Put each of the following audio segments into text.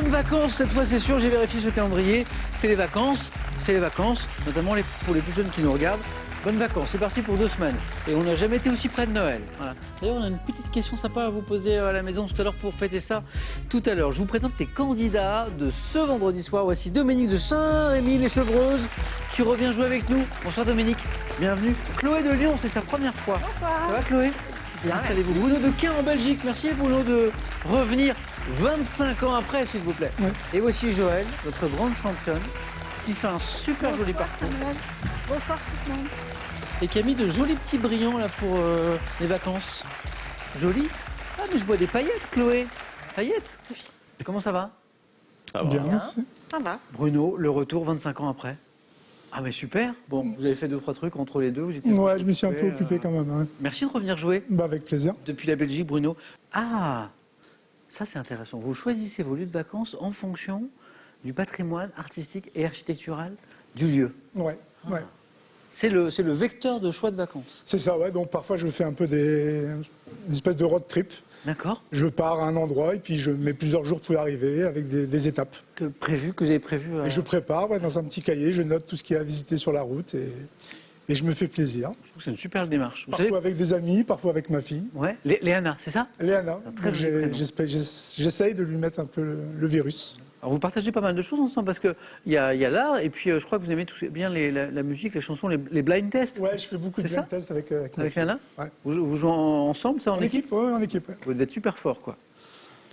Bonnes vacances, cette fois c'est sûr, j'ai vérifié ce calendrier. C'est les vacances, notamment pour les plus jeunes qui nous regardent. Bonnes vacances, c'est parti pour 2 semaines. Et on n'a jamais été aussi près de Noël. Voilà. D'ailleurs, on a une petite question sympa à vous poser à la maison tout à l'heure pour fêter ça. Tout à l'heure, je vous présente les candidats de ce vendredi soir. Voici Dominique de Saint-Rémy-les-Chevreuses qui revient jouer avec nous. Bonsoir Dominique, bienvenue. Chloé de Lyon, c'est sa première fois. Bonsoir. Ça va Chloé? Bien, installez-vous. Bruno de Caen en Belgique, merci Bruno de revenir 25 ans après, s'il vous plaît. Ouais. Et voici Joël, notre grande championne, qui fait un super joli parcours. Bonsoir tout le monde. Et qui a mis de jolis petits brillants là pour les vacances. Joli. Ah mais je vois des paillettes, Chloé. Paillettes. Comment ça va? Ça va. Bien, merci. Ça va. Bruno, le retour 25 ans après. Ah mais super. Bon, vous avez fait 2-3 trucs entre les deux. Vous étiez Ouais, je me suis un peu occupé quand même. Hein. Merci de revenir jouer. Bah, avec plaisir. Depuis la Belgique, Bruno. Ah, ça c'est intéressant. Vous choisissez vos lieux de vacances en fonction du patrimoine artistique et architectural du lieu. Ouais, ouais. C'est le vecteur de choix de vacances. C'est ça, ouais. Donc parfois je fais un peu une espèce de road trip. D'accord. Je pars à un endroit et puis je mets plusieurs jours pour y arriver avec des étapes. Que vous avez prévu. Et je prépare dans un petit cahier, je note tout ce qu'il y a à visiter sur la route et je me fais plaisir. Je trouve que c'est une super démarche. Vous Parfois savez... avec des amis, parfois avec ma fille. Ouais, Léana, c'est ça? Léana. Un très joli prénom. J'essaye de lui mettre un peu le virus. Alors vous partagez pas mal de choses ensemble parce qu'il y a l'art et puis je crois que vous aimez tous bien la musique, les chansons, les blind tests. Ouais, je fais beaucoup de C'est ça blind tests avec ma Avec fille. Léana? Ouais. Vous jouez ensemble, ça, en En équipe, ouais, en équipe. Ouais. Vous devez être super fort, quoi.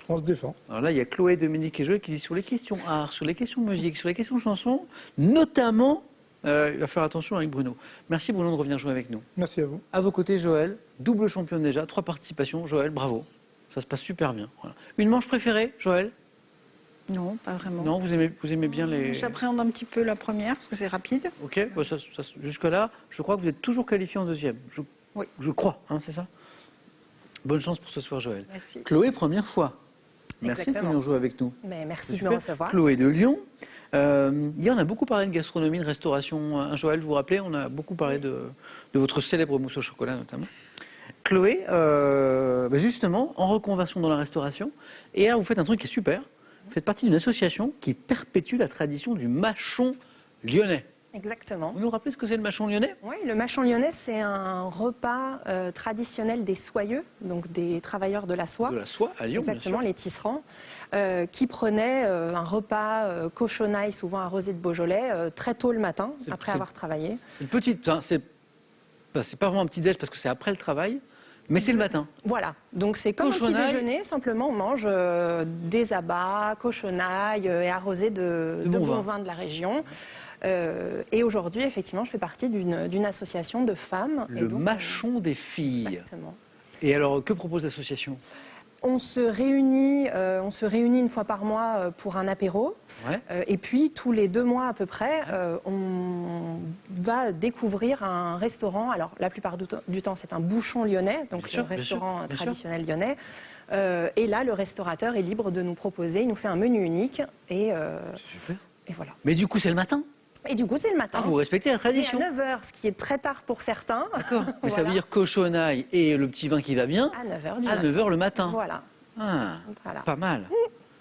On se défend. Alors là, il y a Chloé et Dominique et Joël qui disent sur les questions art, sur les questions musique, sur les questions chansons, notamment, il va faire attention avec Bruno. Merci Bruno de revenir jouer avec nous. Merci à vous. À vos côtés, Joël, double championne déjà, 3 participations. Joël, bravo. Ça se passe super bien. Voilà. Une manche préférée, Joël? Non, pas vraiment. Non, vous aimez bien les... J'appréhende un petit peu la première parce que c'est rapide. Ok, bah jusque-là, je crois que vous êtes toujours qualifié en deuxième. Oui. Je crois, hein, c'est ça? Bonne chance pour ce soir, Joël. Merci. Chloé, première fois. Merci de Exactement. venir jouer avec nous. Mais C'est merci de super. me recevoir. Chloé de Lyon. Hier, on a beaucoup parlé de gastronomie, de restauration. Hein, Joël, vous vous rappelez, on a beaucoup parlé de votre célèbre mousse au chocolat, notamment. Chloé, justement, en reconversion dans la restauration. Et là, vous faites un truc qui est super. Vous faites partie d'une association qui perpétue la tradition du mâchon lyonnais. Exactement. Vous nous rappelez ce que c'est le mâchon lyonnais? Oui, le mâchon lyonnais, c'est un repas traditionnel des soyeux, donc des travailleurs de la soie. De la soie à Lyon, Exactement, bien sûr. les tisserands, qui prenaient un repas cochonaille, souvent arrosé de Beaujolais, très tôt le matin, après avoir travaillé. Une petite, hein, c'est pas vraiment un petit déj parce que c'est après le travail, mais c'est le matin. Voilà, donc c'est comme un petit Cochonaille. déjeuner, simplement on mange des abats, cochonaille et arrosé de bon bon vin. vin de la région. Et aujourd'hui, effectivement, je fais partie d'une association de femmes. Le mâchon des filles. Exactement. Et alors, que propose l'association? On se réunit une fois par mois pour un apéro. Ouais. Et puis, tous les 2 mois à peu près, on va découvrir un restaurant. Alors, la plupart du temps, c'est un bouchon lyonnais, donc Bien sûr, le restaurant bien sûr. traditionnel lyonnais. Et là, le restaurateur est libre de nous proposer. Il nous fait un menu unique. Et Super. voilà. Mais du coup, c'est le matin. Et du coup, c'est le matin. Ah, vous respectez la Et à tradition. 9h, ce qui est très tard pour certains. D'accord. Mais ça Voilà. veut dire cochonaille et le petit vin qui va bien À 9h du à matin. 9h le matin. Voilà. Ah, Voilà. pas mal.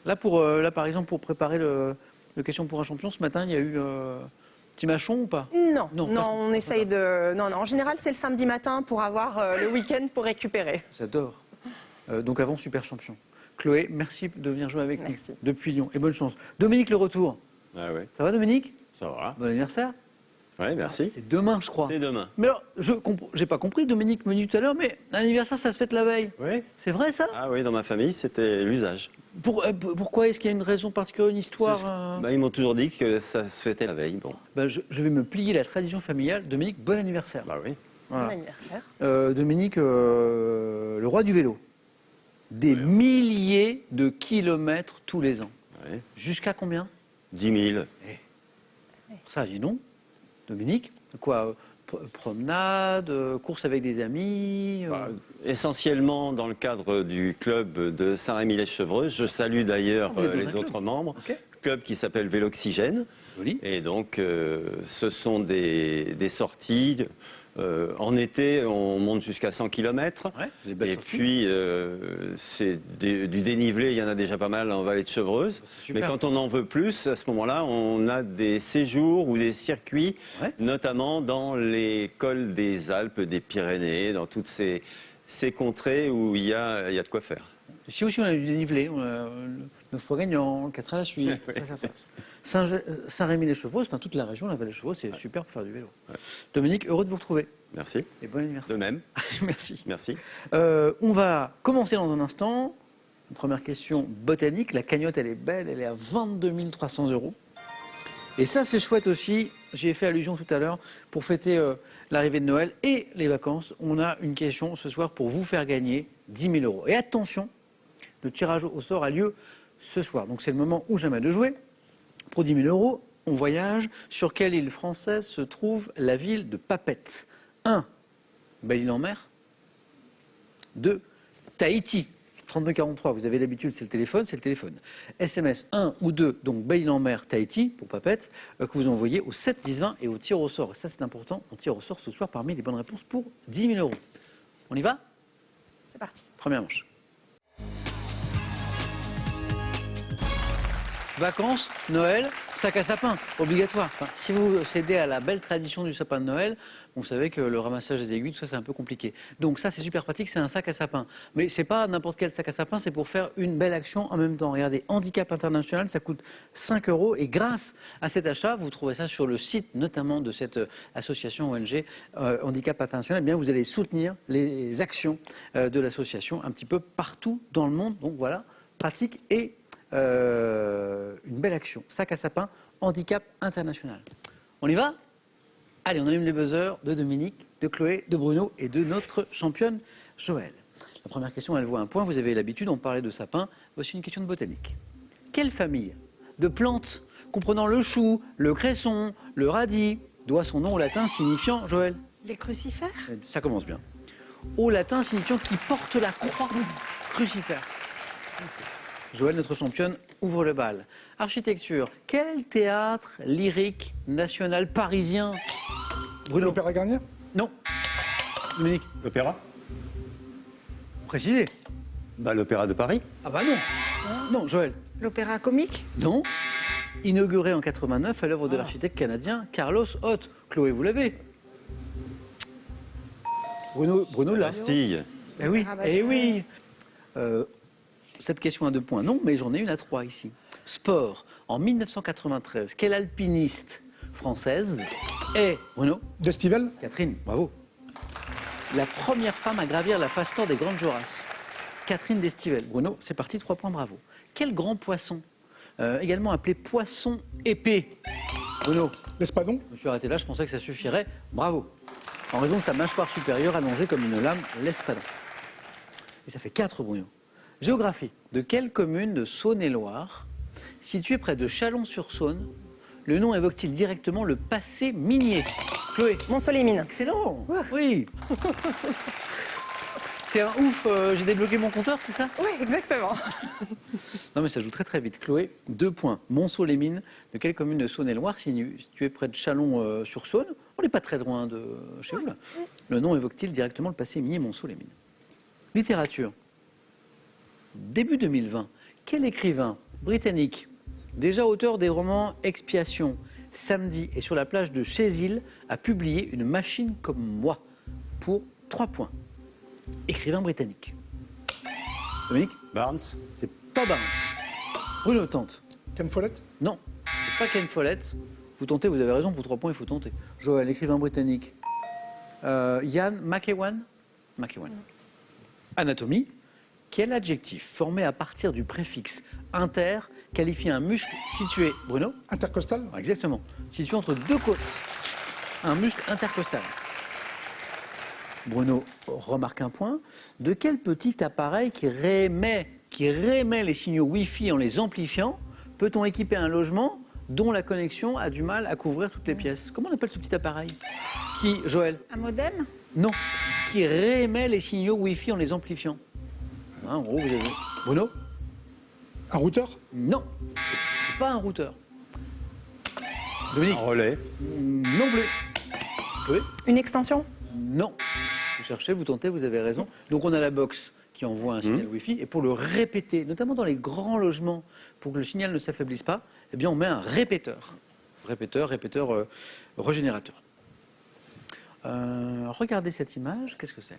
Là, par exemple, pour préparer le question pour un champion, ce matin, il y a eu petit mâchon ou pas? Non, Non, non, pas- on essaye de... Non, non, en général, c'est le samedi matin pour avoir le week-end pour récupérer. J'adore. Donc avant, super champion. Chloé, merci de venir jouer avec Merci. nous depuis Lyon. Et bonne chance. Dominique, le retour. Ah ouais, Ça va, Dominique? ça va. Bon anniversaire. Ouais, merci. C'est demain, je crois. C'est demain. Mais alors, j'ai pas compris, Dominique me dit tout à l'heure, mais l'anniversaire, ça se fête la veille. Oui. C'est vrai, ça? Ah oui, dans ma famille, c'était l'usage. Pourquoi? Est-ce qu'il y a une raison particulière, une histoire Bah, ils m'ont toujours dit que ça se fêtait la veille. Bon, Je vais me plier la tradition familiale. Dominique, bon anniversaire. bah oui. Voilà. Bon anniversaire. Dominique, le roi du vélo. Des milliers de kilomètres tous les ans. Ouais. Jusqu'à combien? 10 000. Ça, dis donc. Dominique, quoi? Promenade, course avec des amis Bah, essentiellement dans le cadre du club de Saint-Rémy-les-Chevreuses. Je salue d'ailleurs Vous êtes dans un les club. autres membres. Ok. Club qui s'appelle Véloxygène. Joli. Et donc, ce sont des sorties En été, on monte jusqu'à 100 km. Ouais, c'est des belles Et sorties. puis, c'est du dénivelé, il y en a déjà pas mal en vallée de Chevreuse. C'est Mais super. quand on en veut plus, à ce moment-là, on a des séjours ou des circuits, Ouais. notamment dans les cols des Alpes, des Pyrénées, dans toutes ces contrées où il y a de quoi faire. Ici aussi, on a du dénivelé. On a 9 fois gagnant, 4 à la suite, face à face. Saint-Rémy-les-Chevreaux, enfin toute la région, la vallée des Chevreaux, c'est super pour faire du vélo. Dominique, heureux de vous retrouver. Merci. Et bon anniversaire. De même. Merci. Merci. On va commencer dans un instant. Une première question botanique. La cagnotte, elle est belle, elle est à 22 300 €. Et ça, c'est chouette aussi. J'y ai fait allusion tout à l'heure. Pour fêter l'arrivée de Noël et les vacances, on a une question ce soir pour vous faire gagner 10 000 €. Et attention, le tirage au sort a lieu ce soir. Donc c'est le moment ou jamais de jouer. Pour 10 000 €, on voyage. Sur quelle île française se trouve la ville de Papeete? 1. Belle-Île-en-Mer. 2. Tahiti. 3243, vous avez l'habitude, c'est le téléphone. SMS 1 ou 2, donc Belle-Île-en-Mer, Tahiti, pour Papeete, que vous envoyez au 7 10 20 et au tir au sort. Et ça, c'est important, on tire au sort ce soir parmi les bonnes réponses pour 10 000 €. On y va? C'est parti. Première manche. Vacances, Noël, sac à sapin, obligatoire. Enfin, si vous cédez à la belle tradition du sapin de Noël, vous savez que le ramassage des aiguilles, tout ça, c'est un peu compliqué. Donc ça, c'est super pratique, c'est un sac à sapin. Mais c'est pas n'importe quel sac à sapin, c'est pour faire une belle action en même temps. Regardez, Handicap International, ça coûte 5 € et grâce à cet achat, vous trouvez ça sur le site notamment de cette association ONG Handicap International, eh bien vous allez soutenir les actions de l'association un petit peu partout dans le monde. Donc voilà, pratique et une belle action. Sac à sapin, Handicap International. On y va? Allez, on allume les buzzers de Dominique, de Chloé, de Bruno et de notre championne Joël. La première question, elle vaut un point. Vous avez l'habitude, on parlait de sapin. Voici une question de botanique. Quelle famille de plantes comprenant le chou, le cresson, le radis doit son nom au latin signifiant, Joël? Les crucifères? Ça commence bien. Au latin signifiant qui porte la croix, crucifère. Joël, notre championne, ouvre le bal. Architecture. Quel théâtre lyrique national parisien? Bruno. L'Opéra Garnier? Non. Dominique. L'opéra? Précisez. L'Opéra de Paris. Ah bah non. Non, Joël. L'opéra comique? Non. Inauguré en 89 à l'œuvre de l'architecte canadien Carlos Hoth. Chloé, vous l'avez. Bruno là. Bastille. Eh oui. Ah bah, Eh c'est- oui. Cette question à 2 points, non, mais j'en ai une à 3 ici. Sport. En 1993, quelle alpiniste française est, Bruno? D'Estival? Catherine, bravo. La première femme à gravir la face nord des Grandes Jorasses. Catherine Destivelle. Bruno, c'est parti, 3 points, bravo. Quel grand poisson, également appelé poisson épée? Bruno, L'Espadon? je me suis arrêté là, je pensais que ça suffirait. Bravo. En raison de sa mâchoire supérieure allongée comme une lame, l'espadon. Et ça fait 4, Bruno. Géographie. De quelle commune de Saône-et-Loire, située près de Chalon-sur-Saône, le nom évoque-t-il directement le passé minier? Chloé. Montsolémine. Excellent. Oui. C'est un ouf, j'ai débloqué mon compteur, c'est ça? Oui, exactement. Non mais ça joue très très vite. Chloé, 2 points. Montceau-les-Mines, de quelle commune de Saône-et-Loire, située près de Chalon-sur-Saône? On n'est pas très loin de chez vous là. Le nom évoque-t-il directement le passé minier Montceau-les-Mines? Littérature. Début 2020, quel écrivain britannique, déjà auteur des romans Expiation, Samedi et Sur la plage de Chézil, a publié Une machine comme moi pour 3 points? Écrivain britannique. Dominique? Barnes. C'est pas Barnes. Bruno tente. Ken Follett? Non, c'est pas Ken Follett. Vous tentez, vous avez raison, pour 3 points, il faut tenter. Joël, écrivain britannique. Ian McEwan. Anatomie. Quel adjectif formé à partir du préfixe inter qualifie un muscle situé, Bruno? Intercostal? Exactement. Situé entre 2 côtes. Un muscle intercostal. Bruno remarque un point. De quel petit appareil qui réémet les signaux Wi-Fi en les amplifiant peut-on équiper un logement dont la connexion a du mal à couvrir toutes les pièces? Comment on appelle ce petit appareil? Qui, Joël? Un modem? Non. Qui réémet les signaux Wi-Fi en les amplifiant. Hein, en gros, vous avez... Bruno? Un routeur? Non. C'est pas un routeur. Dominique? Un relais. Non plus. Chloé? Une extension? Non. Vous cherchez, vous tentez, vous avez raison. Donc on a la box qui envoie un signal Wi-Fi. Et pour le répéter, notamment dans les grands logements, pour que le signal ne s'affaiblisse pas, eh bien on met un répéteur. Répéteur régénérateur. Regardez cette image, qu'est-ce que c'est?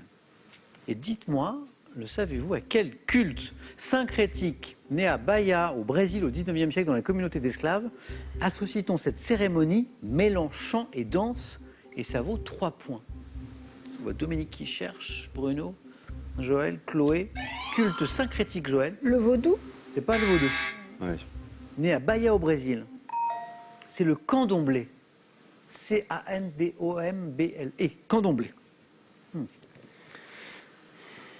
Et dites-moi, le savez-vous, à quel culte syncrétique né à Bahia, au Brésil, au XIXe siècle, dans la communauté d'esclaves, associe-t-on cette cérémonie mêlant chant et danse? Et ça vaut 3 points. Je vois Dominique qui cherche, Bruno, Joël, Chloé. Culte syncrétique, Joël. Le vaudou? C'est pas le vaudou. Ouais. Né à Bahia, au Brésil. C'est le candomblé. C-A-N-D-O-M-B-L-E. Candomblé.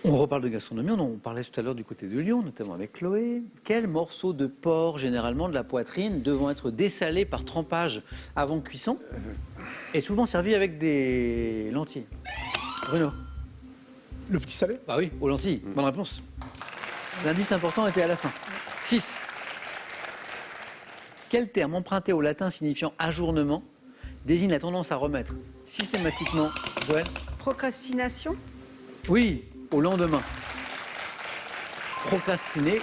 On reparle de gastronomie, on en parlait tout à l'heure du côté de Lyon, notamment avec Chloé. Quel morceau de porc, généralement de la poitrine, devant être dessalé par trempage avant cuisson, est souvent servi avec des lentilles? Bruno? Le petit salé? Bah oui, aux lentilles. Bonne réponse. L'indice important était à la fin. 6. Quel terme emprunté au latin signifiant ajournement désigne la tendance à remettre systématiquement, Joël? Procrastination? Oui, au lendemain. Procrastiner,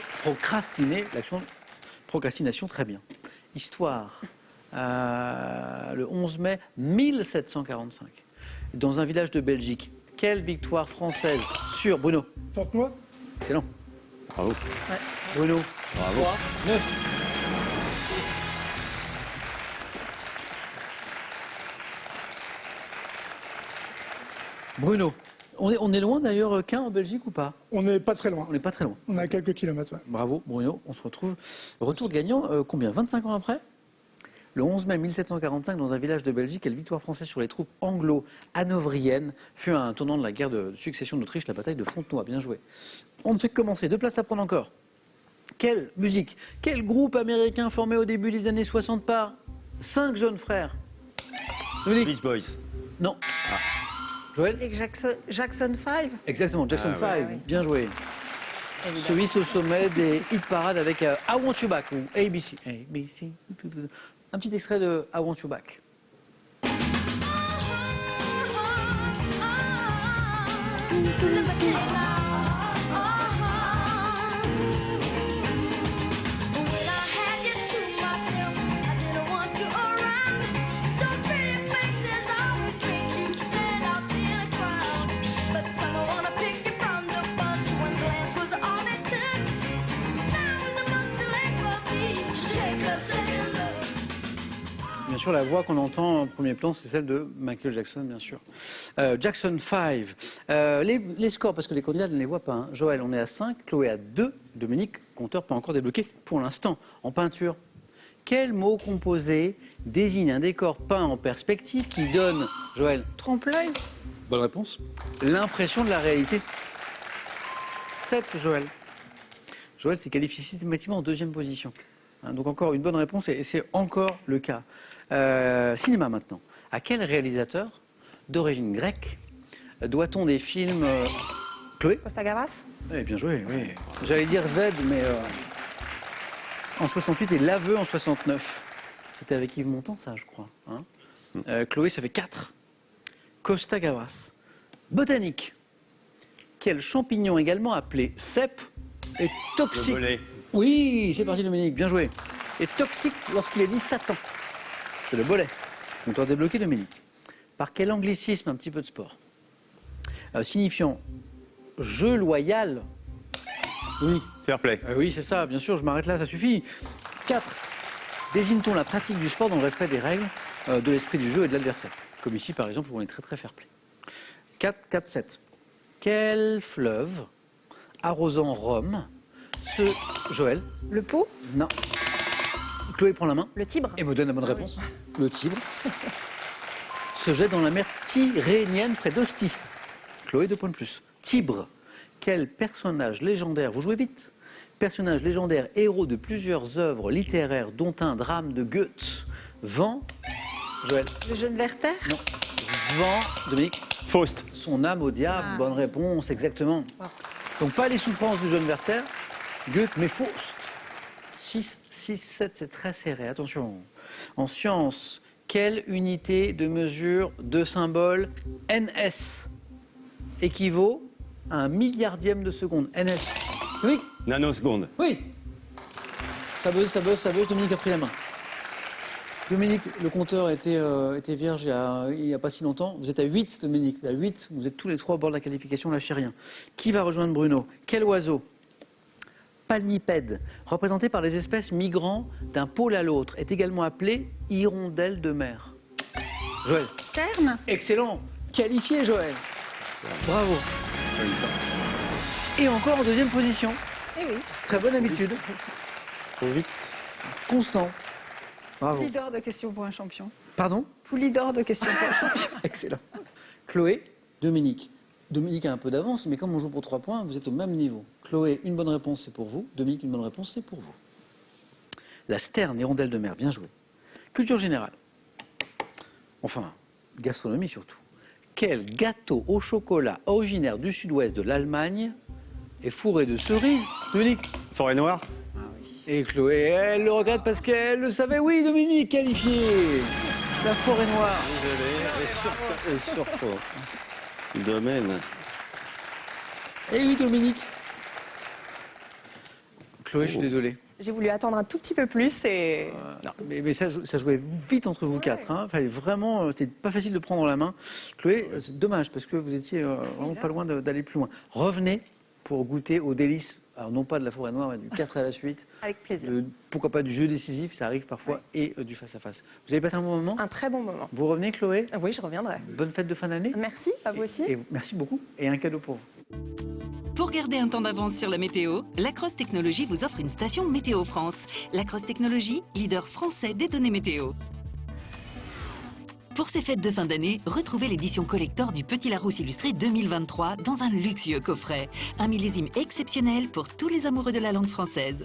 l'action procrastination, très bien. Histoire, le 11 mai 1745, dans un village de Belgique. Quelle victoire française sur Bruno? Fontenoy? Excellent. Bravo. Ouais. Bruno, Bravo. 3, 9. Bruno, on est loin d'ailleurs qu'un en Belgique ou pas? On n'est pas très loin. On n'est pas très loin. On a quelques kilomètres. Ouais. Bravo Bruno, on se retrouve. Retour gagnant, combien? 25 ans après? Le 11 mai 1745, dans un village de Belgique, quelle victoire française sur les troupes anglo-hanovriennes fut un tournant de la guerre de succession d'Autriche, la bataille de Fontenoy. Bien joué. On ne fait que commencer. 2 places à prendre encore. Quelle musique? Quel groupe américain formé au début des années 60 par 5 jeunes frères? Dominique? Beach Boys. Non. Joël? Avec Jackson 5? Exactement, Jackson 5. Ah ouais. Bien joué. Se hisse au sommet des hit parades avec I Want You Back ou ABC. ABC. Un petit extrait de I Want You Back. Bien sûr, la voix qu'on entend en premier plan, c'est celle de Michael Jackson, bien sûr. Jackson 5. Les scores, parce que les candidats ne les voient pas. Hein. Joël, on est à 5, Chloé à 2, Dominique, compteur pas encore débloqué pour l'instant. En peinture, quel mot composé désigne un décor peint en perspective qui donne, Joël? Trompe-l'œil? Bonne réponse. L'impression de la réalité. 7, Joël. Joël s'est qualifié systématiquement en 2e position. Hein, donc encore une bonne réponse et c'est encore le cas. Cinéma maintenant. À quel réalisateur d'origine grecque doit-on des films Chloé? Costa Gavras? Oui, bien joué, oui. J'allais dire Z, mais en 68 et L'Aveu en 69. C'était avec Yves Montand, ça, je crois. Hein. Chloé, ça fait 4. Costa Gavras. Botanique. Quel champignon également appelé cèpe est toxique? Le volet. Oui, c'est parti Dominique, bien joué. Est toxique lorsqu'il est dit Satan. C'est le bolet. Compteur débloqué Dominique. Par quel anglicisme, un petit peu de sport, signifiant jeu loyal? Dominique. Fair play. Oui, c'est ça, bien sûr, je m'arrête là, ça suffit. 4. Désigne-t-on la pratique du sport dans le respect des règles, de l'esprit du jeu et de l'adversaire? Comme ici, par exemple, où on est très très fair play. 4, 4, 7. Quel fleuve arrosant Rome Joël? Le Pau? Non. Chloé prend la main Le Tibre? et me donne la bonne réponse. Le Tibre se jette dans la mer Tyrrhénienne près d'Ostie. Chloé, 2 points de plus. Tibre. Quel personnage légendaire, vous jouez vite, personnage légendaire, héros de plusieurs œuvres littéraires, dont un drame de Goethe, vend, Joël? Le jeune Werther? Non. Vend, Dominique? Faust. Son âme au diable, Ah. bonne réponse, exactement. Donc pas les souffrances du jeune Werther, Goethe, mais Faust. 6, 6, 7, c'est très serré, attention. En sciences, Quelle unité de mesure de symbole NS équivaut à 1 milliardième de seconde? NS. Oui, Nanoseconde. oui. Ça buzz, Dominique a pris la main. Dominique, le compteur était vierge il n'y a pas si longtemps. Vous êtes à 8, Dominique. À 8, vous êtes tous les trois au bord de la qualification, lâchez rien. Qui va rejoindre Bruno? Quel oiseau palmipède, représenté par les espèces migrants d'un pôle à l'autre, est également appelé hirondelle de mer? Joël. Sterne. Excellent. Qualifié, Joël. Bravo. Et encore en deuxième position. Eh oui. Très bonne habitude. Trop vite. Constant. Bravo. Poulidor de questions pour un champion. Pardon? Poulidor de questions pour un champion. Excellent. Chloé, Dominique. Dominique a un peu d'avance, mais comme on joue pour 3 points, vous êtes au même niveau. Chloé, une bonne réponse, c'est pour vous. Dominique, une bonne réponse, c'est pour vous. La sterne, hirondelle de mer, bien joué. Culture générale. Enfin, gastronomie surtout. Quel gâteau au chocolat originaire du sud-ouest de l'Allemagne est fourré de cerises? Dominique. Forêt noire. Et Chloé, elle le regrette parce qu'elle le savait. Oui, Dominique, qualifié. La forêt noire. Désolé. Et surtout, le domaine. Et oui, Dominique. Chloé, je suis désolé. J'ai voulu attendre un tout petit peu plus et... Non, mais ça jouait vite entre vous quatre. Hein. Fallait vraiment, c'était pas facile de prendre la main. Chloé, c'est dommage parce que vous étiez vraiment pas loin d'aller plus loin. Revenez pour goûter aux délices, alors non pas de la forêt noire, mais du 4 à la suite. Avec plaisir. Pourquoi pas du jeu décisif, ça arrive parfois, et du face-à-face. Vous avez passé un bon moment? Un très bon moment. Vous revenez, Chloé? Oui, je reviendrai. Bonne fête de fin d'année. Merci, à vous aussi. Et merci beaucoup. Et un cadeau pour vous. Pour garder un temps d'avance sur la météo, Lacrosse Technologies vous offre une station Météo France. Lacrosse Technologies, leader français des données météo. Pour ces fêtes de fin d'année, retrouvez l'édition collector du Petit Larousse illustré 2023 dans un luxueux coffret. Un millésime exceptionnel pour tous les amoureux de la langue française.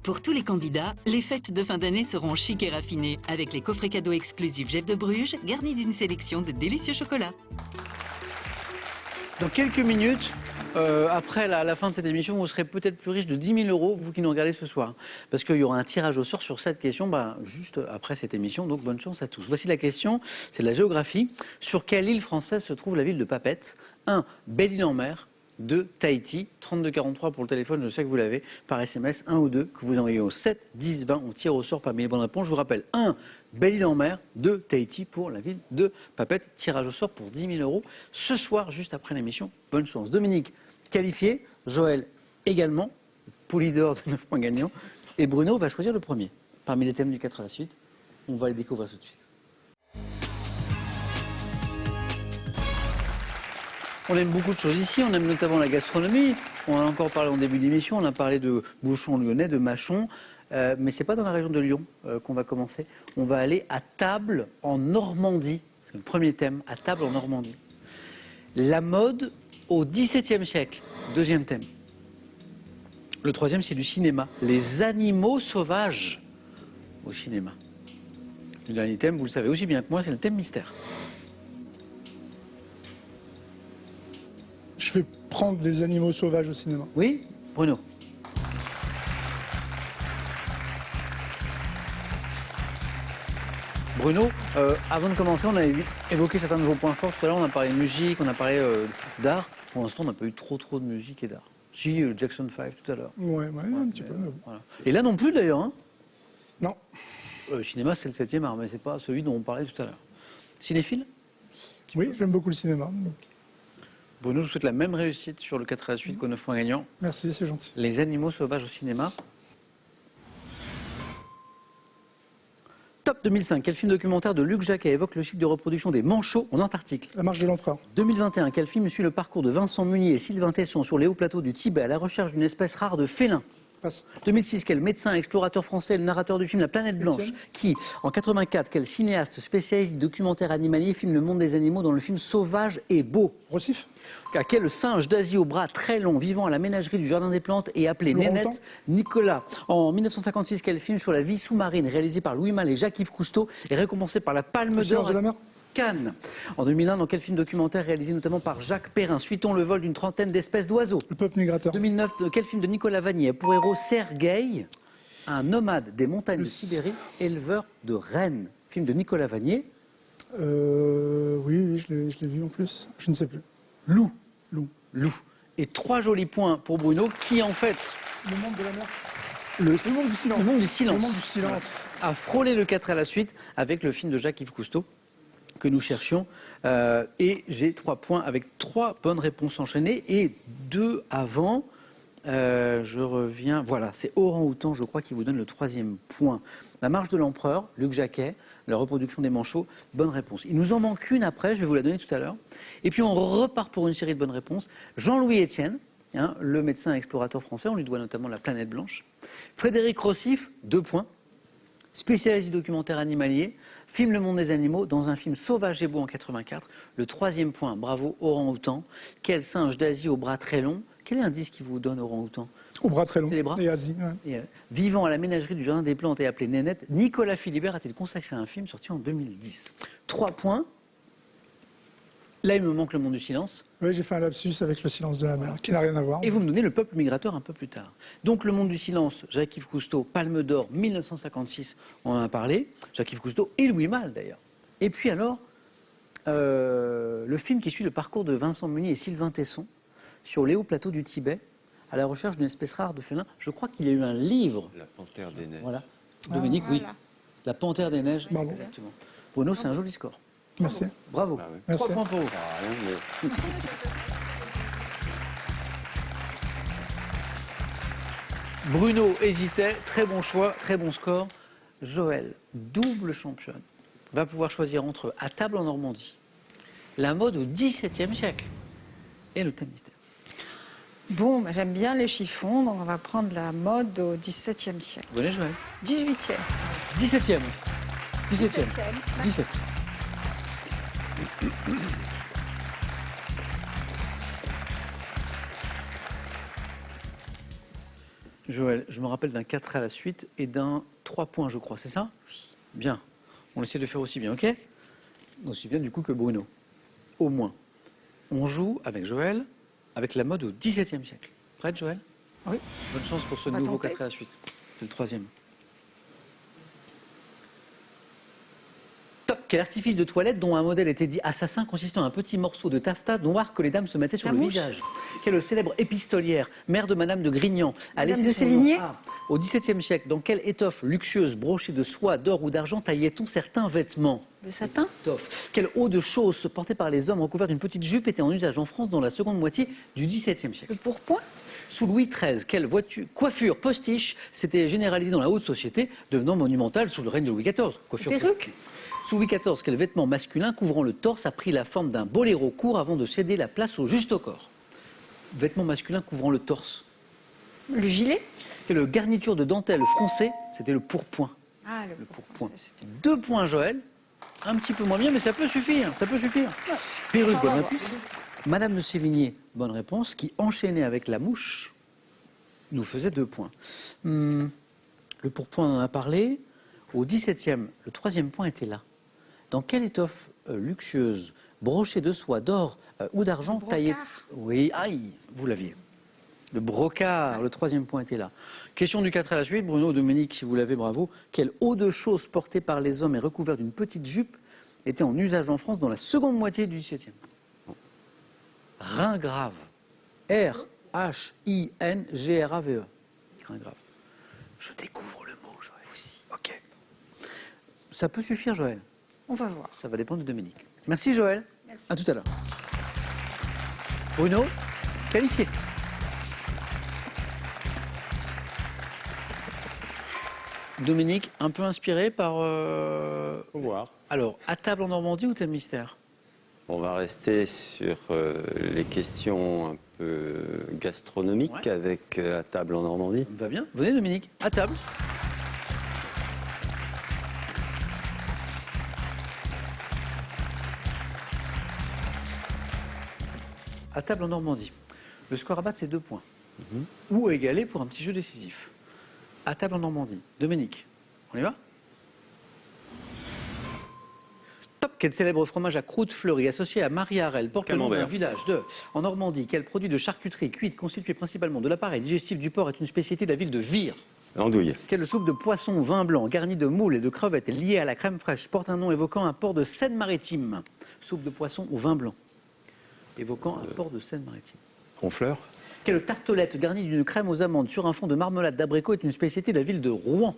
Pour tous les candidats, les fêtes de fin d'année seront chic et raffinées, avec les coffrets cadeaux exclusifs Jeff de Bruges, garnis d'une sélection de délicieux chocolats. Dans quelques minutes, après la fin de cette émission, vous serez peut-être plus riche de 10 000 €, vous qui nous regardez ce soir. Parce qu'il y aura un tirage au sort sur cette question juste après cette émission. Donc bonne chance à tous. Voici la question, c'est de la géographie. Sur quelle île française se trouve la ville de Papeete? 1. Belle-Île-en-Mer. 2. Tahiti. 3243 pour le téléphone, je sais que vous l'avez. Par SMS, 1 ou 2, que vous envoyez au 7 10 20. On tire au sort parmi les bonnes réponses. Je vous rappelle, 1. Belle-Île-en-Mer. 2. Tahiti pour la ville de Papeete. Tirage au sort pour 10 000 € ce soir, juste après l'émission. Bonne chance. Dominique, qualifié. Joël, également. Poulidor de 9 points gagnants. Et Bruno va choisir le premier. Parmi les thèmes du 4 à la suite, on va les découvrir tout de suite. On aime beaucoup de choses ici, on aime notamment la gastronomie. On en a encore parlé en début d'émission, on a parlé de bouchon lyonnais, de mâchon. Mais ce n'est pas dans la région de Lyon qu'on va commencer. On va aller à Table, en Normandie. C'est le premier thème, à Table, en Normandie. La mode au XVIIe siècle, deuxième thème. Le troisième, c'est du cinéma. Les animaux sauvages au cinéma. Le dernier thème, vous le savez aussi bien que moi, c'est le thème mystère. Je vais prendre les animaux sauvages au cinéma. Oui, Bruno. Bruno, avant de commencer, on a évoqué certains de vos points forts. Tout à l'heure, on a parlé de musique, on a parlé d'art. Pour l'instant, on n'a pas eu trop de musique et d'art. Si, Jackson 5 tout à l'heure. Ouais, un petit peu. Mais bon. Voilà. Et là non plus, d'ailleurs. Hein. Non. Le cinéma, c'est le 7e art, mais c'est pas celui dont on parlait tout à l'heure. Cinéphile? Oui, j'aime beaucoup le cinéma. Bruno, je vous souhaite la même réussite sur le 4 à la suite qu'au 9 points gagnants. Merci, c'est gentil. Les animaux sauvages au cinéma. Top 2005, quel film documentaire de Luc Jacquet évoque le cycle de reproduction des manchots en Antarctique? La marche de l'empereur. 2021, quel film suit le parcours de Vincent Munier et Sylvain Tesson sur les hauts plateaux du Tibet à la recherche d'une espèce rare de félin? Passe. 2006, quel médecin explorateur français est le narrateur du film La Planète Blanche qui, en 84, quel cinéaste spécialiste du documentaire animalier filme le monde des animaux dans le film Sauvage et beau? Rossif. À quel singe d'Asie aux bras très longs vivant à la ménagerie du Jardin des Plantes et appelé Laurent Nénette Houtan. Nicolas? En 1956, quel film sur la vie sous-marine réalisé par Louis Malle et Jacques-Yves Cousteau est récompensé par la Palme Le silence d'Or de la à mer. Cannes? En 2001, dans quel film documentaire réalisé notamment par Jacques Perrin suit-on le vol d'une trentaine d'espèces d'oiseaux? Le peuple migrateur. 2009, quel film de Nicolas Vanier a pour héros Sergueï? Un nomade des montagnes Le de Sibérie, éleveur de rennes. Film de Nicolas Vanier. Oui, je l'ai vu en plus. Je ne sais plus. Loup. Loup. Loup. Et 3 jolis points pour Bruno, qui en fait, Le monde de la mer. le monde du silence. le monde du silence, Le monde du silence. a frôlé le 4 à la suite avec le film de Jacques-Yves Cousteau que nous cherchions. Et j'ai 3 points avec 3 bonnes réponses enchaînées et 2 avant. Je reviens. Voilà, c'est Orang-Outan, je crois, qui vous donne le 3e point. La marche de l'empereur, Luc Jacquet, la reproduction des manchots, bonne réponse. Il nous en manque une après, je vais vous la donner tout à l'heure. Et puis on repart pour une série de bonnes réponses. Jean-Louis Etienne, hein, le médecin explorateur français, on lui doit notamment la planète blanche. Frédéric Rossif, 2 points. Spécialiste du documentaire animalier, filme Le Monde des animaux dans un film Sauvage et beau en 84. Le 3e point, bravo Orang-Outan. Quel singe d'Asie aux bras très longs. Quel est l'indice qui vous donne Orang-Outan? Au bras très long. C'est les bras. Et Asie, ouais. Et, vivant à la ménagerie du Jardin des Plantes et appelé Nénette, Nicolas Philibert a-t-il consacré un film sorti en 2010? 3 points. Là, il me manque Le Monde du silence. Oui, j'ai fait un lapsus avec Le silence de la mer, qui n'a rien à voir. Et vous me donnez Le peuple migrateur un peu plus tard. Donc, Le Monde du silence, Jacques-Yves Cousteau, Palme d'Or, 1956, on en a parlé. Jacques-Yves Cousteau et Louis Malle, d'ailleurs. Et puis alors, le film qui suit le parcours de Vincent Munier et Sylvain Tesson sur les hauts plateaux du Tibet, à la recherche d'une espèce rare de félin. Je crois qu'il y a eu un livre. La panthère des neiges. Voilà. Dominique, oui. Voilà. La panthère des neiges. Bravo. Exactement. Bruno, c'est un joli score. Merci. Bravo. Ah oui. Merci. 3 points pour vous. Ça sert à rien, mais Bruno hésitait. Très bon choix, très bon score. Joël, double championne, va pouvoir choisir entre À table en Normandie, la mode au XVIIe siècle et le thème mystère. Bon, bah, j'aime bien les chiffons, donc on va prendre la mode au XVIIe siècle. Venez, Joël. 18e. 17e. 17e. 17. Joël, je me rappelle d'un 4 à la suite et d'un 3 points, je crois, c'est ça? Oui. Bien. On essaie de faire aussi bien, ok? Aussi bien du coup que Bruno. Au moins. On joue avec Joël, avec la mode au XVIIe siècle. Prête, Joël? Oui. Bonne chance pour ce On va nouveau tenter. 4 à la suite. C'est le 3e. Top. Quel artifice de toilette dont un modèle était dit assassin consistant en un petit morceau de taffetas noir que les dames se mettaient sur La le mouche. visage? Quelle célèbre épistolière, mère de Madame de Grignan, a Madame laissé de son nom Sévigné. Au XVIIe siècle, dans quelle étoffe luxueuse brochée de soie, d'or ou d'argent taillait-on certains vêtements? Le satin. Étoffe. Quelle eau de chose portée par les hommes recouverte d'une petite jupe était en usage en France dans la seconde moitié du XVIIe siècle? Le pourpoint. Sous Louis XIII, quelle coiffure postiche s'était généralisée dans la haute société, devenant monumentale sous le règne de Louis XIV? Coiffure Perruque. Sous Louis XIV, quel vêtement masculin couvrant le torse a pris la forme d'un boléro court avant de céder la place au juste au corps? Vêtement masculin couvrant le torse. Le gilet. Quelle garniture de dentelle français? C'était le pourpoint. Ah, Le pourpoint. ça, c'était- 2 points, Joël. Un petit peu moins bien, mais ça peut suffire. Ça peut suffire. Perruque, on bonne va voir. réponse. Madame de Sévigné, bonne réponse, qui enchaînait avec la mouche, nous faisait 2 points. Le pourpoint, on en a parlé. Au 17e, le 3e point était là. Dans quelle étoffe luxueuse, brochée de soie, d'or ou d'argent, Le taillée... brocart. Oui, aïe, vous l'aviez. Le brocart, le 3e point était là. Question du 4 à la suite, Bruno, Dominique, si vous l'avez, bravo. Quelle eau de chose portée par les hommes et recouverte d'une petite jupe était en usage en France dans la seconde moitié du 17e? Rein grave. R-H-I-N-G-R-A-V-E. Rein grave. Je découvre le mot, Joël. Ok. Ça peut suffire, Joël. On va voir. Ça va dépendre de Dominique. Merci, Joël. Merci. À tout à l'heure. Bruno, qualifié. Dominique, un peu inspiré par... faut voir. Alors, À table en Normandie ou thème mystère? On va rester sur les questions un peu gastronomiques Ouais. avec À table en Normandie. Va bien. Venez, Dominique. À table. À table en Normandie. Le score à battre, c'est 2 points. Ou égalé pour un petit jeu décisif. À table en Normandie. Dominique, on y va? Top. Quel célèbre fromage à croûte fleurie associé à Marie-Arelle porte le nom d'un Camembert. village de... En Normandie, quel produit de charcuterie cuite constitué principalement de l'appareil digestif du porc est une spécialité de la ville de Vire? Andouille. Quelle soupe de poisson au vin blanc, garnie de moules et de crevettes, liée à la crème fraîche, porte un nom évoquant un port de Seine-Maritime? Soupe de poisson au vin blanc, évoquant un port de Seine-Maritime. Honfleur. Quelle tartelette garnie d'une crème aux amandes sur un fond de marmelade d'abricot est une spécialité de la ville de Rouen?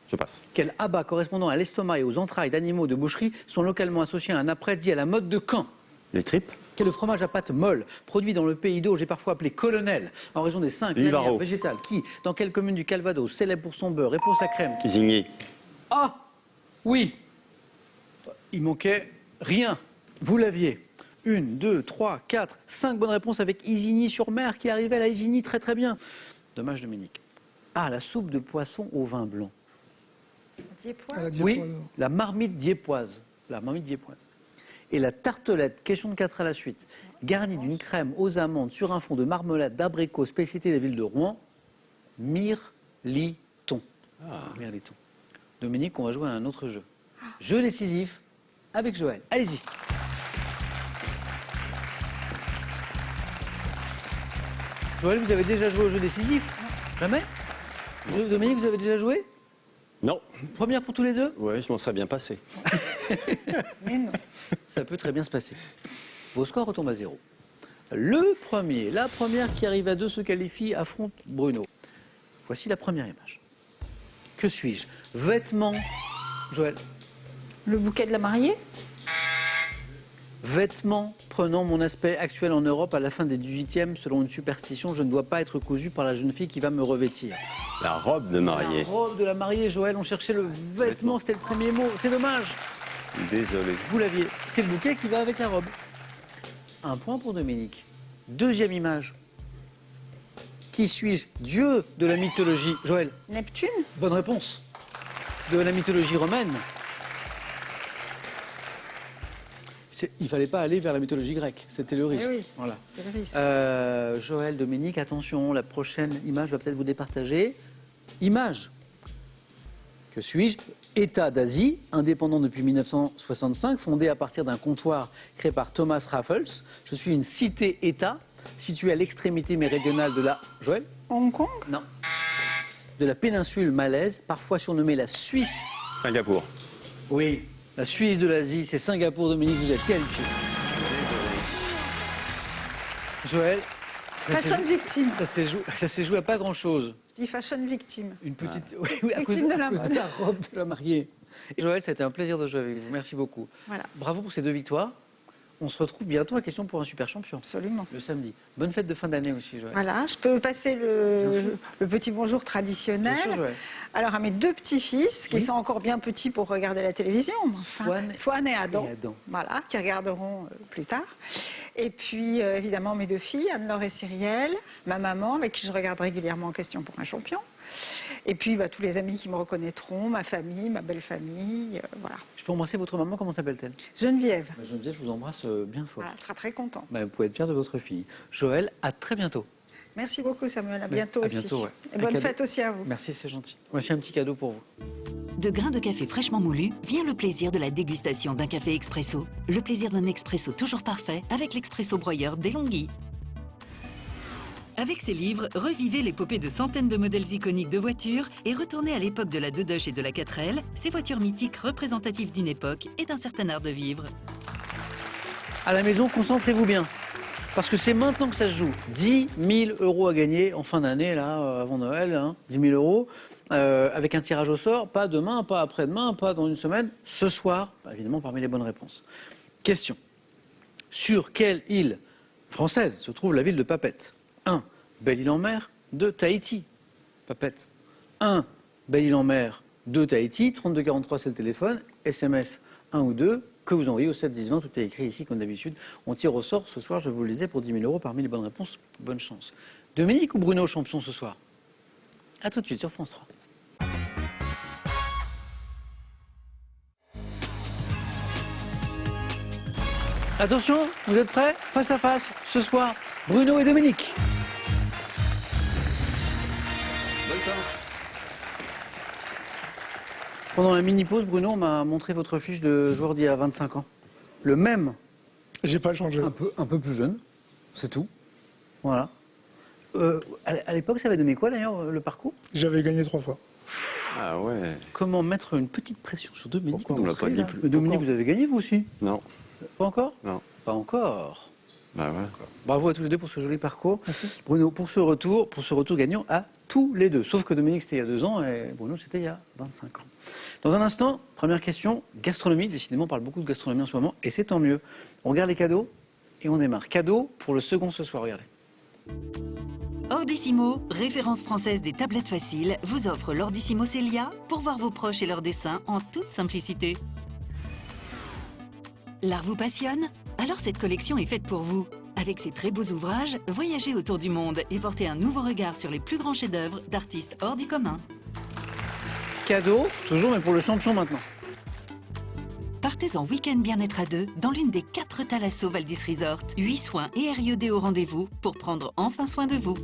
Je passe. Quel abats correspondant à l'estomac et aux entrailles d'animaux de boucherie sont localement associés à un après dit à la mode de Caen? Les tripes. Quel fromage à pâte molle, produit dans le pays d'Auge, j'ai parfois appelé colonel, en raison des 5 Livaro. lanières végétales, qui, dans quelle commune du Calvados, célèbre pour son beurre et pour sa crème? Isigny. Ah oui. Il manquait rien. Vous l'aviez. 1, 2, 3, 4, 5 bonnes réponses avec Isigny-sur-Mer qui arrivait à la Isigny très très bien. Dommage Dominique. Ah, la soupe de poisson au vin blanc. Diepois. À la Oui, diapo- la marmite diepoise. La marmite diepoise. Et la tartelette, question de 4 à la suite, garnie d'une crème aux amandes sur un fond de marmelade d'abricot, spécialité de la ville de Rouen, Mirliton. Mirliton. Dominique, on va jouer à un autre jeu. Jeu décisif avec Joël. Allez-y. Joël, vous avez déjà joué au jeu décisif? Jamais? Dominique, vous avez déjà joué? Non. Première pour tous les deux? Ouais, je m'en serais bien passé. Mais non. Ça peut très bien se passer. Vos scores retombent à 0. Le premier, la première qui arrive à 2 se qualifie, affronte Bruno. Voici la première image. Que suis-je? Vêtements. Joël. Le bouquet de la mariée? Vêtements prenant mon aspect actuel en Europe à la fin des 18e, selon une superstition, je ne dois pas être cousu par la jeune fille qui va me revêtir. La robe de mariée. La robe de la mariée, Joël, on cherchait le vêtement, c'était le premier mot. C'est dommage. Désolé. Vous l'aviez. C'est le bouquet qui va avec la robe. Un point pour Dominique. Deuxième image. Qui suis-je? Dieu de la mythologie. Joël, Neptune? bonne réponse. De la mythologie romaine. Il ne fallait pas aller vers la mythologie grecque. C'était le risque. Eh oui. Voilà. C'est le risque. Joël, Dominique, attention, la prochaine image va peut-être vous départager. Image. Que suis-je? État d'Asie, indépendant depuis 1965, fondé à partir d'un comptoir créé par Thomas Raffles. Je suis une cité-État située à l'extrémité méridionale de la... Joël? Hong Kong? Non. De la péninsule malaise, parfois surnommée la Suisse. Singapour. Oui, la Suisse de l'Asie, c'est Singapour. Dominique, vous êtes qualifié. Joël, Fashion victime. ça s'est joué à pas grand-chose. Je dis fashion victime. Une petite... Oui, à cause, Victime de la à cause de mode. la robe de la mariée. Et Joël, ça a été un plaisir de jouer avec vous. Merci beaucoup. Voilà. Bravo pour ces 2 victoires. On se retrouve bientôt à Question pour un super champion, Absolument. le samedi. Bonne fête de fin d'année aussi, Joël. Voilà, je peux passer Bien sûr. le petit bonjour traditionnel. Bien sûr, Joël. Alors à mes 2 petits-fils, qui Oui. sont encore bien petits pour regarder la télévision, Swan et Adam, et Adam. Voilà, qui regarderont plus tard. Et puis évidemment mes 2 filles, Anne-Laure et Cyrielle, ma maman avec qui je regarde régulièrement Question pour un champion. Et puis tous les amis qui me reconnaîtront, ma famille, ma belle famille, voilà. Je peux embrasser votre maman, comment s'appelle-t-elle? Geneviève, Geneviève, je vous embrasse bien fort. voilà, elle sera très contente. Vous pouvez être fier de votre fille. Joël, à très bientôt. Merci beaucoup Samuel, à bientôt à aussi. bientôt, ouais. Et Un bonne cadeau. fête aussi à vous. Merci, c'est gentil. Voici un petit cadeau pour vous. De grains de café fraîchement moulus vient le plaisir de la dégustation d'un café expresso. Le plaisir d'un expresso toujours parfait avec l'expresso broyeur DeLonghi. Avec ses livres, revivez l'épopée de centaines de modèles iconiques de voitures et retournez à l'époque de la 2 et de la 4L, ces voitures mythiques représentatives d'une époque et d'un certain art de vivre. À la maison, concentrez-vous bien. Parce que c'est maintenant que ça se joue. 10 000 € à gagner en fin d'année, là, avant Noël. 10 000 €. Avec un tirage au sort, pas demain, pas après-demain, pas dans une semaine. Ce soir, évidemment, parmi les bonnes réponses. Question. Sur quelle île française se trouve la ville de Papeete? 1. Belle-Île-en-Mer. 2. Tahiti. Papeete. 1. Belle-Île-en-Mer. 2. Tahiti. 3243, c'est le téléphone. SMS 1 ou 2. Que vous envoyez au 7 10 20. Tout est écrit ici, comme d'habitude. On tire au sort. Ce soir, je vous le disais, pour 10 000 € parmi les bonnes réponses. Bonne chance. Dominique ou Bruno champion ce soir? A tout de suite sur France 3. Attention, vous êtes prêts? Face à face, ce soir, Bruno et Dominique. Bonne chance. Pendant la mini-pause, Bruno m'a montré votre fiche de joueur d'il y a 25 ans. Le même, J'ai pas changé. un peu plus jeune, c'est tout. Voilà. À l'époque, ça avait donné quoi d'ailleurs, le parcours? J'avais gagné 3 fois. Ah ouais. Comment mettre une petite pression sur Dominique? Pourquoi on l'a pas d'entrée, dit là plus- Mais Dominique, pourquoi vous avez gagné vous aussi? Non, Pas encore? non. Pas encore. Bah ouais. Bravo à tous les deux pour ce joli parcours. Merci. Bruno, pour ce retour gagnant à tous les deux. Sauf que Dominique, c'était il y a 2 ans et Bruno, c'était il y a 25 ans. Dans un instant, première question, gastronomie. Décidément, on parle beaucoup de gastronomie en ce moment et c'est tant mieux. On regarde les cadeaux et on démarre. Cadeau pour le second ce soir, regardez. Ordissimo, référence française des tablettes faciles, vous offre l'Ordissimo Célia pour voir vos proches et leurs dessins en toute simplicité. L'art vous passionne? Alors cette collection est faite pour vous. Avec ses très beaux ouvrages, voyagez autour du monde et portez un nouveau regard sur les plus grands chefs-d'œuvre d'artistes hors du commun. Cadeau, toujours, mais pour le champion maintenant. Partez en week-end bien-être à 2 dans l'une des 4 Thalasso Valdis Resort. 8 soins et RIED au rendez-vous pour prendre enfin soin de vous.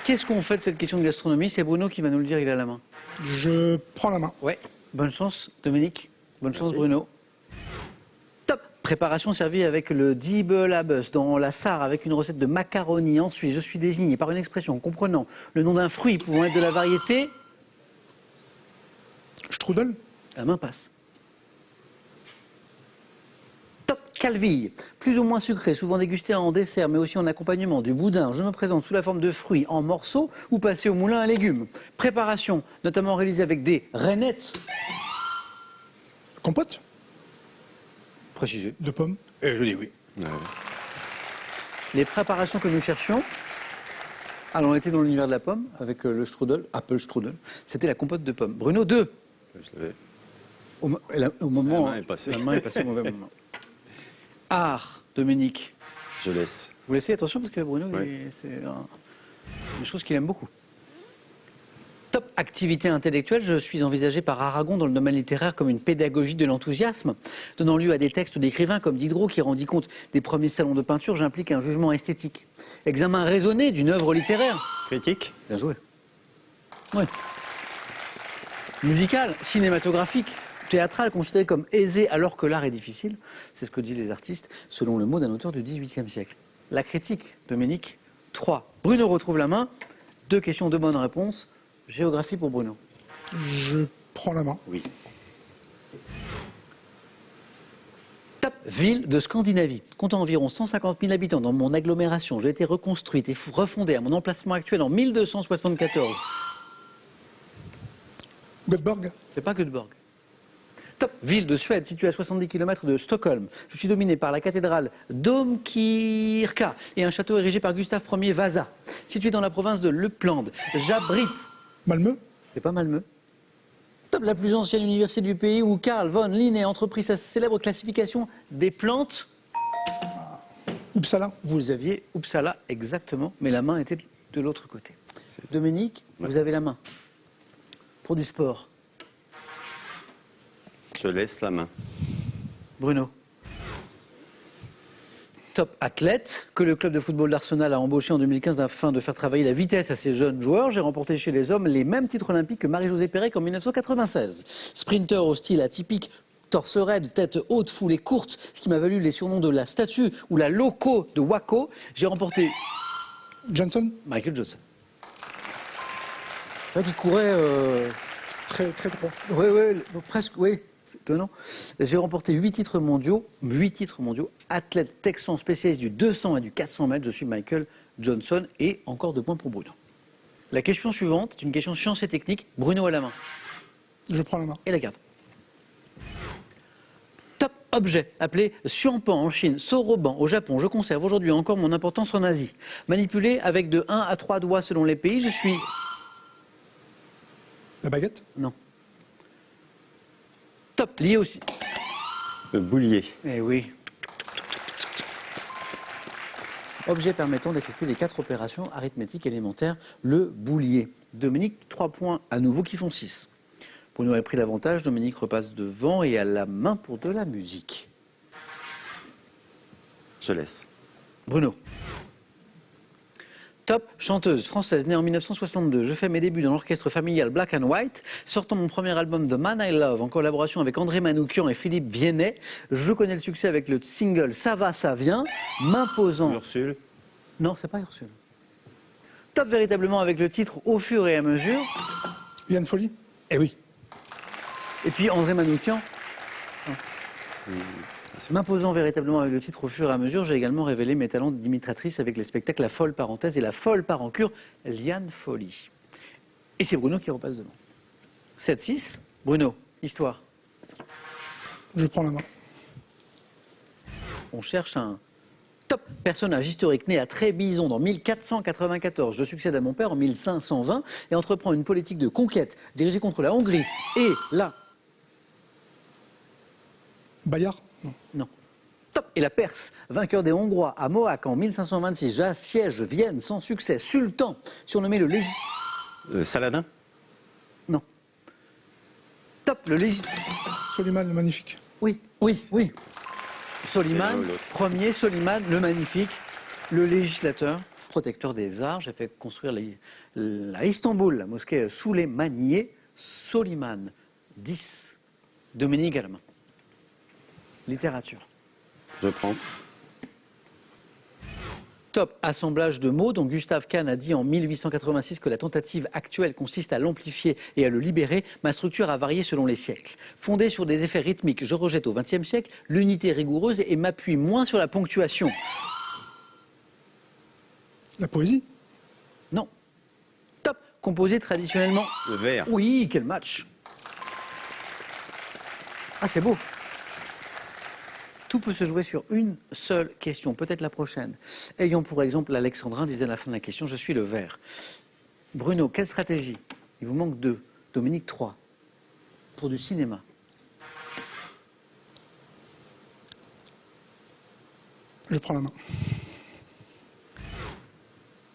Qu'est-ce qu'on fait de cette question de gastronomie? C'est Bruno qui va nous le dire, il a la main. Je prends la main. Ouais. Bonne chance, Dominique. Bonne chance, Merci. Bruno. Top. Préparation servie avec le Diebelabus dans la Sarre avec une recette de macaroni. Ensuite, je suis désigné par une expression comprenant le nom d'un fruit pouvant être de la variété. Strudel. La main passe. Top. Calville. Plus ou moins sucré, souvent dégusté en dessert, mais aussi en accompagnement du boudin. Je me présente sous la forme de fruits en morceaux ou passé au moulin à légumes. Préparation, notamment réalisée avec des rainettes. Compote Précisé. de pommes. Je dis oui. Ouais. Les préparations que nous cherchions, alors on était dans l'univers de la pomme avec le strudel, Apple strudel, c'était la compote de pommes. Bruno 2. Je l'avais. Au moment, La main est passée. La main est passée au mauvais moment. Art, Dominique. Je laisse. Vous laissez attention parce que Bruno, Oui. c'est une chose qu'il aime beaucoup. Top activité intellectuelle, je suis envisagé par Aragon dans le domaine littéraire comme une pédagogie de l'enthousiasme, donnant lieu à des textes d'écrivains comme Diderot qui rendit compte des premiers salons de peinture, j'implique un jugement esthétique. Examen raisonné d'une œuvre littéraire. Critique? Bien joué. Ouais. Musical, cinématographique, théâtral, considéré comme aisé alors que l'art est difficile. C'est ce que disent les artistes, selon le mot d'un auteur du XVIIIe siècle. La critique, Dominique, 3. Bruno retrouve la main. 2 questions, 2 bonnes réponses. Géographie pour Bruno. Je prends la main. Oui. Top. Ville de Scandinavie. Comptant environ 150 000 habitants dans mon agglomération, j'ai été reconstruite et refondée à mon emplacement actuel en 1274. Göteborg. C'est pas Göteborg. Top. Ville de Suède, située à 70 km de Stockholm. Je suis dominé par la cathédrale Domkirka et un château érigé par Gustave Ier Vasa. Situé dans la province de Lappland. J'abrite. Malmö. C'est pas Malmö. Top. La plus ancienne université du pays où Carl von Linné a entrepris sa célèbre classification des plantes. Uppsala. Vous aviez Uppsala, exactement, mais la main était de l'autre côté. Dominique, vous avez la main. Pour du sport. Je laisse la main. Bruno. Top athlète que le club de football d'Arsenal a embauché en 2015 afin de faire travailler la vitesse à ses jeunes joueurs. J'ai remporté chez les hommes les mêmes titres olympiques que Marie-Josée Pérec en 1996. Sprinter au style atypique, torse raide, tête haute, foulée courte, ce qui m'a valu les surnoms de la statue ou la loco de Waco. J'ai remporté Johnson. Michael Johnson. C'est vrai qu'il courait... Très, très droit. Oui, oui, presque, oui. C'est étonnant. J'ai remporté 8 titres mondiaux, athlète texan spécialiste du 200 et du 400 mètres. Je suis Michael Johnson et encore 2 points pour Bruno. La question suivante est une question science et technique. Bruno à la main Je prends la main. et la garde. Top objet appelé Xianpan en Chine, Soroban au Japon. Je conserve aujourd'hui encore mon importance en Asie. Manipulé avec de 1 à 3 doigts selon les pays, je suis... La baguette. Non. Top, lié aussi. Le boulier. Eh oui. Objet permettant d'effectuer les 4 opérations arithmétiques élémentaires, le boulier. Dominique, 3 points à nouveau qui font 6. Bruno a pris l'avantage, Dominique repasse devant et a la main pour de la musique. Je laisse. Bruno. Top, chanteuse française née en 1962. Je fais mes débuts dans l'orchestre familial Black and White, sortant mon premier album The Man I Love en collaboration avec André Manoukian et Philippe Viennet. Je connais le succès avec le single Ça va, ça vient, m'imposant. Ursule. Non, c'est pas Ursule. Top véritablement avec le titre Au fur et à mesure. Yann Folly. Eh oui. Et puis André Manoukian. M'imposant véritablement avec le titre Au fur et à mesure, j'ai également révélé mes talents d'imitatrice avec les spectacles La folle parenthèse et La folle parencure, Liane Folly. Et c'est Bruno qui repasse devant. 7-6. Bruno, histoire. Je prends la main. On cherche un top personnage historique né à Trébizon dans 1494. Je succède à mon père en 1520 et entreprend une politique de conquête dirigée contre la Hongrie et la... Bayard. Non. Non. Top. Et la Perse, vainqueur des Hongrois à Mohacs en 1526, j'assiège Vienne sans succès. Sultan, surnommé le Légis... Saladin. Non. Top, le Légis... Soliman le Magnifique. Oui. Soliman, Et l'autre. premier, Soliman, le Magnifique, le législateur, protecteur des arts. J'ai fait construire à Istanbul, la mosquée Souleymaniye, Soliman, 10, Dominique Allemagne. Littérature. Je prends. Top, assemblage de mots dont Gustave Kahn a dit en 1886 que la tentative actuelle consiste à l'amplifier et à le libérer. Ma structure a varié selon les siècles. Fondée sur des effets rythmiques, je rejette au XXe siècle l'unité rigoureuse et m'appuie moins sur la ponctuation. La poésie. Non. Top, composé traditionnellement... Le vert. Oui, quel match. Ah, c'est beau. Tout peut se jouer sur une seule question, peut-être la prochaine. Ayons pour exemple l'Alexandrin disait à la fin de la question, je suis le vert. Bruno, quelle stratégie? Il vous manque 2. Dominique, 3. Pour du cinéma. Je prends la main.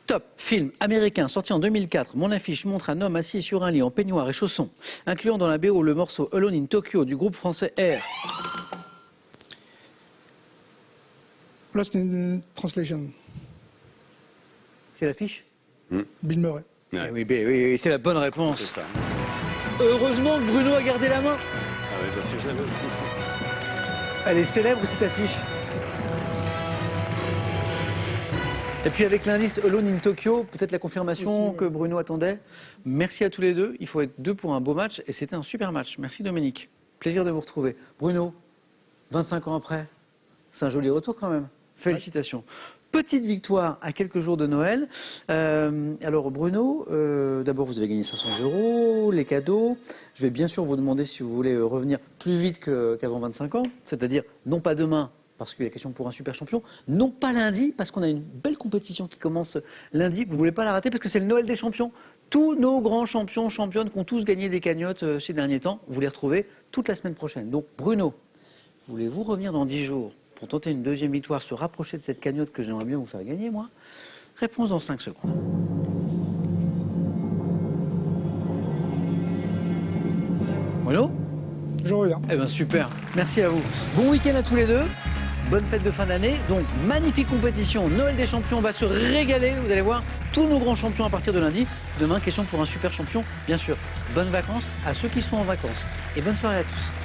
Top, film américain sorti en 2004. Mon affiche montre un homme assis sur un lit en peignoir et chaussons, incluant dans la BO le morceau Alone in Tokyo du groupe français Air. Lost in Translation. C'est l'affiche? Bill Murray. Ouais. Oui, c'est la bonne réponse. C'est ça. Heureusement que Bruno a gardé la main. Ah oui, parce que je l'avais aussi. Elle est célèbre cette affiche. Et puis avec l'indice Alone in Tokyo, peut-être la confirmation Aussi, ouais. que Bruno attendait. Merci à tous les deux. Il faut être 2 pour un beau match et c'était un super match. Merci Dominique. Plaisir de vous retrouver. Bruno, 25 ans après, c'est un joli retour quand même. Félicitations. Petite victoire à quelques jours de Noël. Alors Bruno, d'abord vous avez gagné 500 €, les cadeaux. Je vais bien sûr vous demander si vous voulez revenir plus vite qu'avant 25 ans, c'est-à-dire non pas demain parce qu'il y a question pour un super champion, non pas lundi parce qu'on a une belle compétition qui commence lundi. Vous ne voulez pas la rater parce que c'est le Noël des champions. Tous nos grands champions, championnes qui ont tous gagné des cagnottes ces derniers temps, vous les retrouvez toute la semaine prochaine. Donc Bruno, voulez-vous revenir dans 10 jours pour tenter une deuxième victoire, se rapprocher de cette cagnotte que j'aimerais bien vous faire gagner, moi? Réponse dans 5 secondes. Bruno? Je reviens. Eh bien, super. Merci à vous. Bon week-end à tous les deux. Bonne fête de fin d'année. Donc, magnifique compétition. Noël des champions, on va se régaler. Vous allez voir tous nos grands champions à partir de lundi. Demain, question pour un super champion, bien sûr. Bonnes vacances à ceux qui sont en vacances. Et bonne soirée à tous.